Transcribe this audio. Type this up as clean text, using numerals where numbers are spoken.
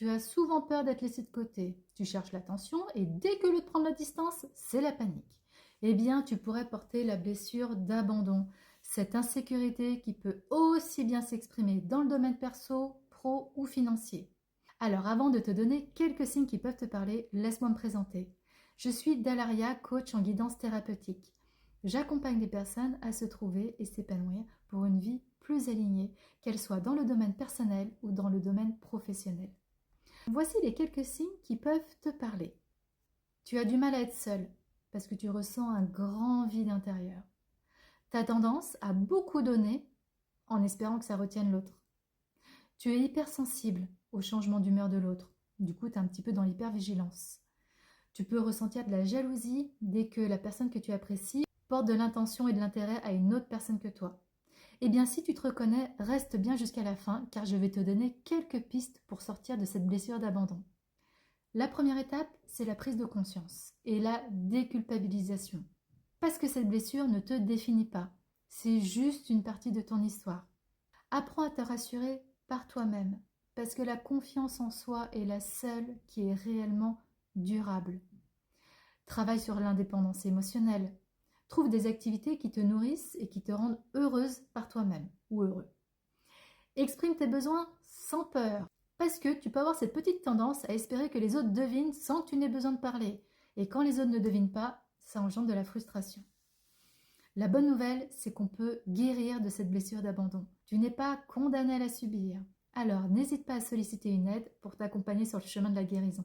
Tu as souvent peur d'être laissé de côté. Tu cherches l'attention et dès que l'autre prend de la distance, c'est la panique. Eh bien, tu pourrais porter la blessure d'abandon. Cette insécurité qui peut aussi bien s'exprimer dans le domaine perso, pro ou financier. Alors, avant de te donner quelques signes qui peuvent te parler, laisse-moi me présenter. Je suis Dalaria, coach en guidance thérapeutique. J'accompagne les personnes à se trouver et s'épanouir pour une vie plus alignée, qu'elle soit dans le domaine personnel ou dans le domaine professionnel. Voici les quelques signes qui peuvent te parler. Tu as du mal à être seul parce que tu ressens un grand vide intérieur. Tu as tendance à beaucoup donner en espérant que ça retienne l'autre. Tu es hypersensible au changement d'humeur de l'autre. Du coup, tu es un petit peu dans l'hypervigilance. Tu peux ressentir de la jalousie dès que la personne que tu apprécies porte de l'intention et de l'intérêt à une autre personne que toi. Eh bien, si tu te reconnais, reste bien jusqu'à la fin car je vais te donner quelques pistes pour sortir de cette blessure d'abandon. La première étape, c'est la prise de conscience et la déculpabilisation. Parce que cette blessure ne te définit pas, c'est juste une partie de ton histoire. Apprends à te rassurer par toi-même, parce que la confiance en soi est la seule qui est réellement durable. Travaille sur l'indépendance émotionnelle. Trouve des activités qui te nourrissent et qui te rendent heureuse par toi-même ou heureux. Exprime tes besoins sans peur, parce que tu peux avoir cette petite tendance à espérer que les autres devinent sans que tu n'aies besoin de parler. Et quand les autres ne devinent pas, ça engendre de la frustration. La bonne nouvelle, c'est qu'on peut guérir de cette blessure d'abandon. Tu n'es pas condamné à la subir. Alors, n'hésite pas à solliciter une aide pour t'accompagner sur le chemin de la guérison.